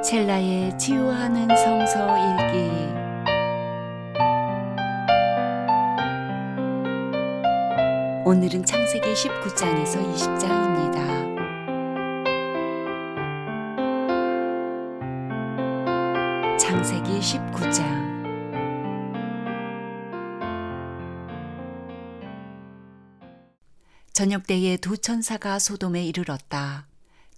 첼라의 치유하는 성서 읽기. 오늘은 창세기 19장에서 20장입니다. 창세기 19장. 저녁때에 두 천사가 소돔에 이르렀다.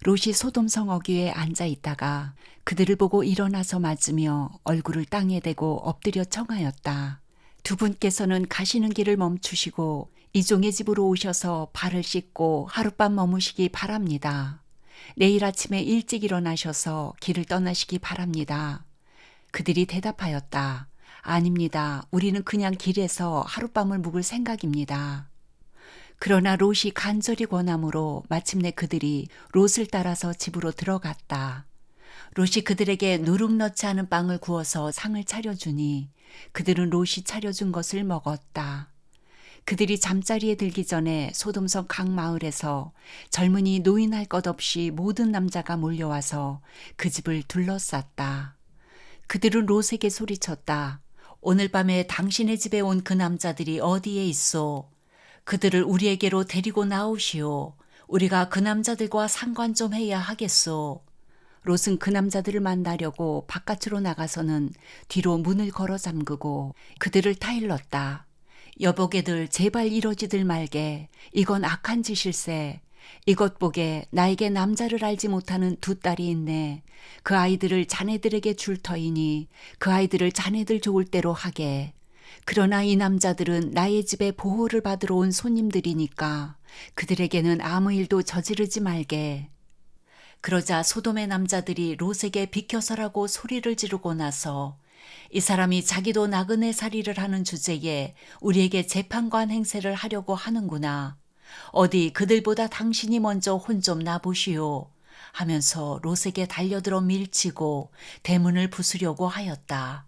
롯이 소돔성 어귀에 앉아 있다가 그들을 보고 일어나서 맞으며 얼굴을 땅에 대고 엎드려 청하였다. 두 분께서는 가시는 길을 멈추시고 이종의 집으로 오셔서 발을 씻고 하룻밤 머무시기 바랍니다. 내일 아침에 일찍 일어나셔서 길을 떠나시기 바랍니다. 그들이 대답하였다. 아닙니다. 우리는 그냥 길에서 하룻밤을 묵을 생각입니다. 그러나 롯이 간절히 권함으로 마침내 그들이 롯을 따라서 집으로 들어갔다. 롯이 그들에게 누룩 넣지 않은 빵을 구워서 상을 차려주니 그들은 롯이 차려준 것을 먹었다. 그들이 잠자리에 들기 전에 소돔성 각 마을에서 젊은이 노인할 것 없이 모든 남자가 몰려와서 그 집을 둘러쌌다. 그들은 롯에게 소리쳤다. 오늘 밤에 당신의 집에 온 그 남자들이 어디에 있소? 그들을 우리에게로 데리고 나오시오. 우리가 그 남자들과 상관 좀 해야 하겠소. 롯은 그 남자들을 만나려고 바깥으로 나가서는 뒤로 문을 걸어 잠그고 그들을 타일렀다. 여보게들 제발 이러지들 말게. 이건 악한 짓일세. 이것 보게 나에게 남자를 알지 못하는 두 딸이 있네. 그 아이들을 자네들에게 줄 터이니 그 아이들을 자네들 좋을 대로 하게. 그러나 이 남자들은 나의 집에 보호를 받으러 온 손님들이니까 그들에게는 아무 일도 저지르지 말게. 그러자 소돔의 남자들이 롯에게 비켜서라고 소리를 지르고 나서 이 사람이 자기도 나그네 살이를 하는 주제에 우리에게 재판관 행세를 하려고 하는구나. 어디 그들보다 당신이 먼저 혼 좀 나보시오. 하면서 롯에게 달려들어 밀치고 대문을 부수려고 하였다.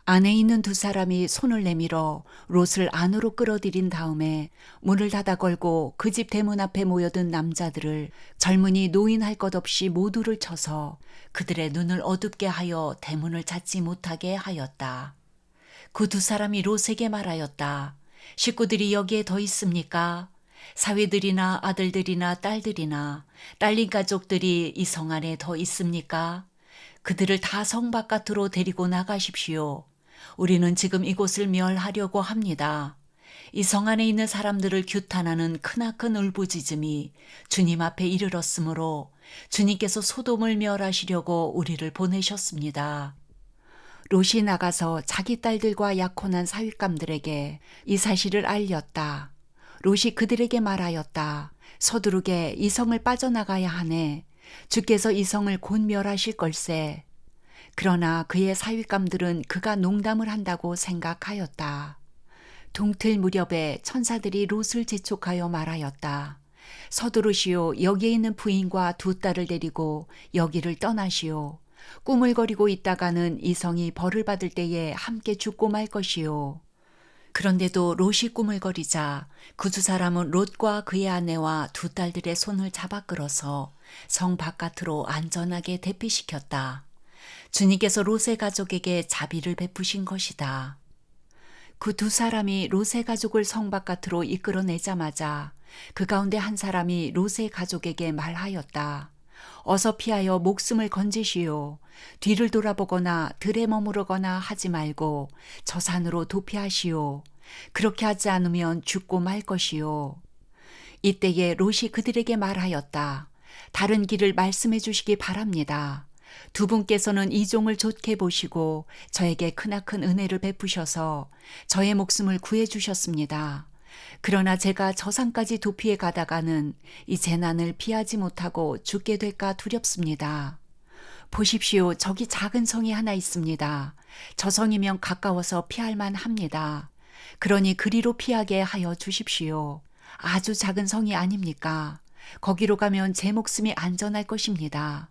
안에 있는 두 사람이 손을 내밀어 롯을 안으로 끌어들인 다음에 문을 닫아 걸고 그 집 대문 앞에 모여든 남자들을 젊은이 노인 할 것 없이 모두를 쳐서 그들의 눈을 어둡게 하여 대문을 닫지 못하게 하였다. 그 두 사람이 롯에게 말하였다. 식구들이 여기에 더 있습니까? 사위들이나 아들들이나 딸들이나 딸린 가족들이 이 성 안에 더 있습니까? 그들을 다 성 바깥으로 데리고 나가십시오. 우리는 지금 이곳을 멸하려고 합니다. 이 성 안에 있는 사람들을 규탄하는 크나큰 울부짖음이 주님 앞에 이르렀으므로 주님께서 소돔을 멸하시려고 우리를 보내셨습니다. 롯이 나가서 자기 딸들과 약혼한 사윗감들에게 이 사실을 알렸다. 롯이 그들에게 말하였다. 서두르게 이 성을 빠져나가야 하네. 주께서 이 성을 곧 멸하실 걸세. 그러나 그의 사윗감들은 그가 농담을 한다고 생각하였다. 동틀 무렵에 천사들이 롯을 재촉하여 말하였다. 서두르시오. 여기에 있는 부인과 두 딸을 데리고 여기를 떠나시오. 꾸물거리고 있다가는 이 성이 벌을 받을 때에 함께 죽고 말 것이오. 그런데도 롯이 꾸물거리자 그 두 사람은 롯과 그의 아내와 두 딸들의 손을 잡아 끌어서 성 바깥으로 안전하게 대피시켰다. 주님께서 롯의 가족에게 자비를 베푸신 것이다. 그 두 사람이 롯의 가족을 성 바깥으로 이끌어내자마자 그 가운데 한 사람이 롯의 가족에게 말하였다. 어서 피하여 목숨을 건지시오. 뒤를 돌아보거나 들에 머무르거나 하지 말고 저 산으로 도피하시오. 그렇게 하지 않으면 죽고 말 것이오. 이때에 롯이 그들에게 말하였다. 다른 길을 말씀해 주시기 바랍니다. 두 분께서는 이 종을 좋게 보시고 저에게 크나큰 은혜를 베푸셔서 저의 목숨을 구해 주셨습니다. 그러나 제가 저 산까지 도피해 가다가는 이 재난을 피하지 못하고 죽게 될까 두렵습니다. 보십시오. 저기 작은 성이 하나 있습니다. 저 성이면 가까워서 피할 만합니다. 그러니 그리로 피하게 하여 주십시오. 아주 작은 성이 아닙니까? 거기로 가면 제 목숨이 안전할 것입니다.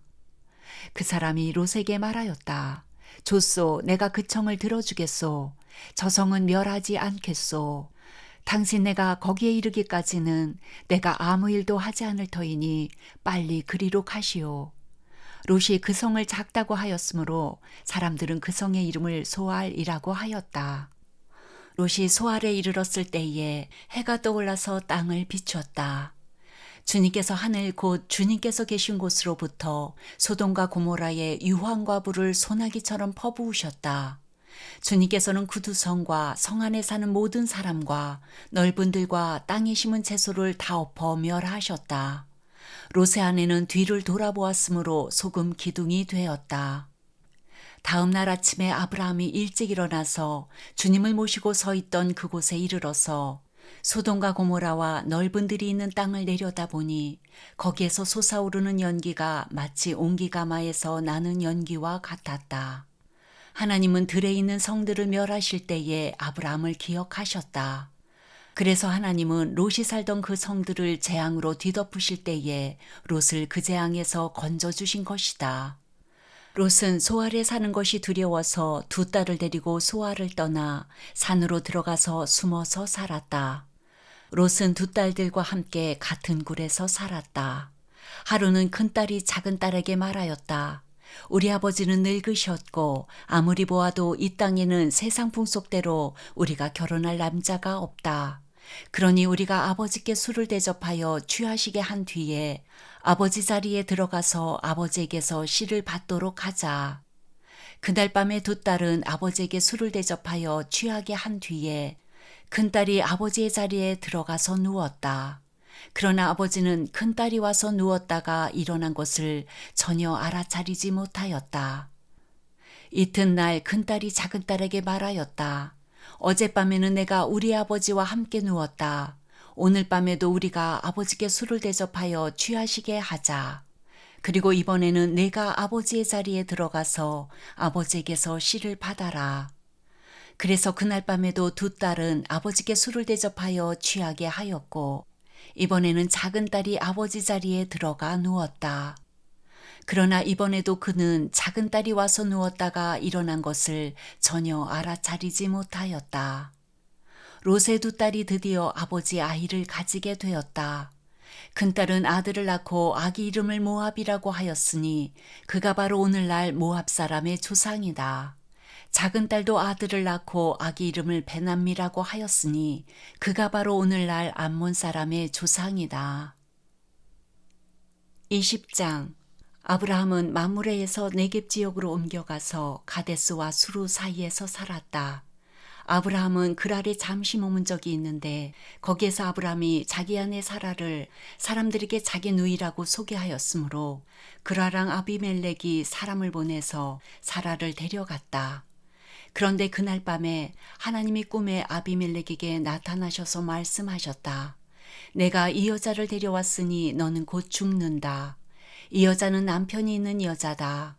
그 사람이 롯에게 말하였다. 좋소. 내가 그 청을 들어주겠소. 저 성은 멸하지 않겠소. 당신 내가 거기에 이르기까지는 내가 아무 일도 하지 않을 터이니 빨리 그리로 가시오. 롯이 그 성을 작다고 하였으므로 사람들은 그 성의 이름을 소알이라고 하였다. 롯이 소알에 이르렀을 때에 해가 떠올라서 땅을 비추었다. 주님께서 하늘 곧 주님께서 계신 곳으로부터 소돔과 고모라의 유황과 불을 소나기처럼 퍼부으셨다. 주님께서는 그 두 성과 성 안에 사는 모든 사람과 넓은 들과 땅에 심은 채소를 다 엎어 멸하셨다. 롯의 아내는 뒤를 돌아보았으므로 소금 기둥이 되었다. 다음 날 아침에 아브라함이 일찍 일어나서 주님을 모시고 서 있던 그곳에 이르러서 소돔과 고모라와 넓은 들이 있는 땅을 내려다보니 거기에서 솟아오르는 연기가 마치 옹기가마에서 나는 연기와 같았다. 하나님은 들에 있는 성들을 멸하실 때에 아브라함을 기억하셨다. 그래서 하나님은 롯이 살던 그 성들을 재앙으로 뒤덮으실 때에 롯을 그 재앙에서 건져주신 것이다. 롯은 소알에 사는 것이 두려워서 두 딸을 데리고 소알을 떠나 산으로 들어가서 숨어서 살았다. 롯은 두 딸들과 함께 같은 굴에서 살았다. 하루는 큰딸이 작은 딸에게 말하였다. 우리 아버지는 늙으셨고 아무리 보아도 이 땅에는 세상 풍속대로 우리가 결혼할 남자가 없다. 그러니 우리가 아버지께 술을 대접하여 취하시게 한 뒤에 아버지 자리에 들어가서 아버지에게서 씨를 받도록 하자. 그날 밤에 두 딸은 아버지에게 술을 대접하여 취하게 한 뒤에 큰딸이 아버지의 자리에 들어가서 누웠다. 그러나 아버지는 큰딸이 와서 누웠다가 일어난 것을 전혀 알아차리지 못하였다. 이튿날 큰딸이 작은딸에게 말하였다. 어젯밤에는 내가 우리 아버지와 함께 누웠다. 오늘 밤에도 우리가 아버지께 술을 대접하여 취하시게 하자. 그리고 이번에는 내가 아버지의 자리에 들어가서 아버지에게서 씨를 받아라. 그래서 그날 밤에도 두 딸은 아버지께 술을 대접하여 취하게 하였고 이번에는 작은 딸이 아버지 자리에 들어가 누웠다. 그러나 이번에도 그는 작은 딸이 와서 누웠다가 일어난 것을 전혀 알아차리지 못하였다. 롯의 두 딸이 드디어 아버지 아이를 가지게 되었다. 큰딸은 아들을 낳고 아기 이름을 모압이라고 하였으니 그가 바로 오늘날 모압 사람의 조상이다. 작은 딸도 아들을 낳고 아기 이름을 베남미라고 하였으니 그가 바로 오늘날 암몬 사람의 조상이다. 20장 아브라함은 마므레에서 네겝 지역으로 옮겨가서 가데스와 수루 사이에서 살았다. 아브라함은 그랄에 잠시 머문 적이 있는데 거기에서 아브라함이 자기 아내 사라를 사람들에게 자기 누이라고 소개하였으므로 그랄왕 아비멜렉이 사람을 보내서 사라를 데려갔다. 그런데 그날 밤에 하나님이 꿈에 아비멜렉에게 나타나셔서 말씀하셨다. 내가 이 여자를 데려왔으니 너는 곧 죽는다. 이 여자는 남편이 있는 여자다.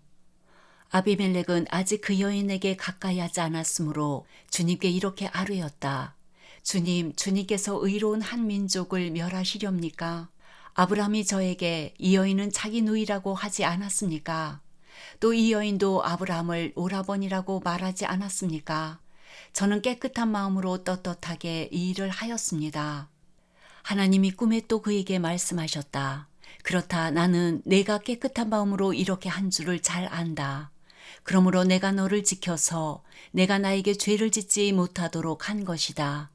아비멜렉은 아직 그 여인에게 가까이 하지 않았으므로 주님께 이렇게 아뢰었다. 주님, 주님께서 의로운 한 민족을 멸하시렵니까? 아브라함이 저에게 이 여인은 자기 누이라고 하지 않았습니까? 또 이 여인도 아브라함을 오라버니라고 말하지 않았습니까? 저는 깨끗한 마음으로 떳떳하게 이 일을 하였습니다. 하나님이 꿈에 또 그에게 말씀하셨다. 그렇다 나는 내가 깨끗한 마음으로 이렇게 한 줄을 잘 안다. 그러므로 내가 너를 지켜서 내가 나에게 죄를 짓지 못하도록 한 것이다.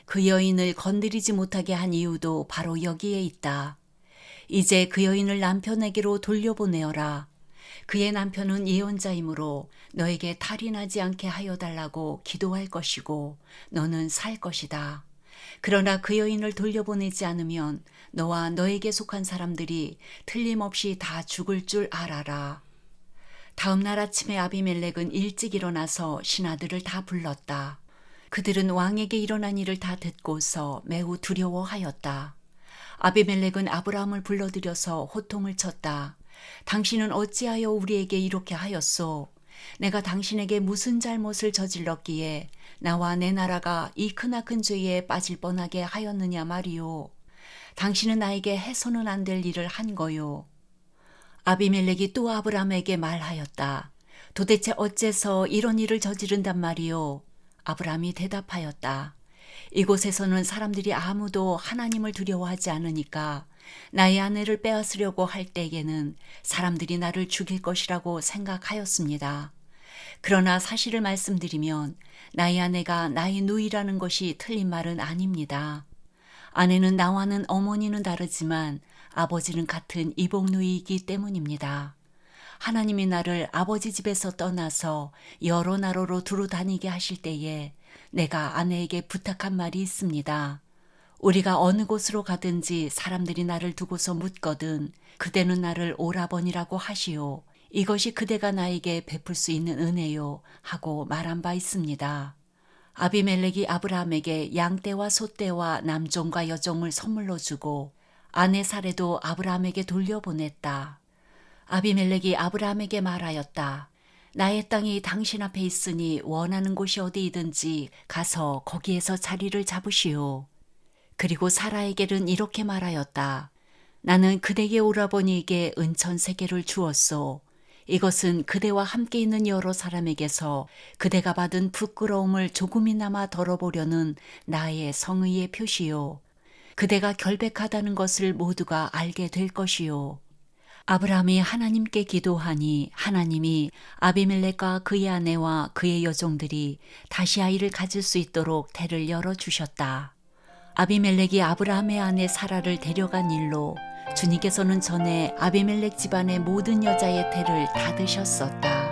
그 여인을 건드리지 못하게 한 이유도 바로 여기에 있다. 이제 그 여인을 남편에게로 돌려보내어라. 그의 남편은 예언자이므로 너에게 탈이 나지 않게 하여 달라고 기도할 것이고 너는 살 것이다. 그러나 그 여인을 돌려보내지 않으면 너와 너에게 속한 사람들이 틀림없이 다 죽을 줄 알아라. 다음 날 아침에 아비멜렉은 일찍 일어나서 신하들을 다 불렀다. 그들은 왕에게 일어난 일을 다 듣고서 매우 두려워하였다. 아비멜렉은 아브라함을 불러들여서 호통을 쳤다. 당신은 어찌하여 우리에게 이렇게 하였소? 내가 당신에게 무슨 잘못을 저질렀기에 나와 내 나라가 이 크나큰 죄에 빠질 뻔하게 하였느냐 말이오. 당신은 나에게 해서는 안 될 일을 한 거요. 아비멜렉이 또 아브라함에게 말하였다. 도대체 어째서 이런 일을 저지른단 말이오? 아브라함이 대답하였다. 이곳에서는 사람들이 아무도 하나님을 두려워하지 않으니까 나의 아내를 빼앗으려고 할 때에는 사람들이 나를 죽일 것이라고 생각하였습니다. 그러나 사실을 말씀드리면 나의 아내가 나의 누이라는 것이 틀린 말은 아닙니다. 아내는 나와는 어머니는 다르지만 아버지는 같은 이복누이이기 때문입니다. 하나님이 나를 아버지 집에서 떠나서 여러 나라로 두루 다니게 하실 때에 내가 아내에게 부탁한 말이 있습니다. 우리가 어느 곳으로 가든지 사람들이 나를 두고서 묻거든 그대는 나를 오라버니라고 하시오. 이것이 그대가 나에게 베풀 수 있는 은혜요 하고 말한 바 있습니다. 아비멜렉이 아브라함에게 양떼와 소떼와 남종과 여종을 선물로 주고 아내 사례도 아브라함에게 돌려보냈다. 아비멜렉이 아브라함에게 말하였다. 나의 땅이 당신 앞에 있으니 원하는 곳이 어디이든지 가서 거기에서 자리를 잡으시오. 그리고 사라에게는 이렇게 말하였다. 나는 그대의 오라버니에게 은천 3개를 주었소. 이것은 그대와 함께 있는 여러 사람에게서 그대가 받은 부끄러움을 조금이나마 덜어보려는 나의 성의의 표시요. 그대가 결백하다는 것을 모두가 알게 될 것이요. 아브라함이 하나님께 기도하니 하나님이 아비멜렉과 그의 아내와 그의 여종들이 다시 아이를 가질 수 있도록 태를 열어주셨다. 아비멜렉이 아브라함의 아내 사라를 데려간 일로 주님께서는 전에 아비멜렉 집안의 모든 여자의 태를 닫으셨었다.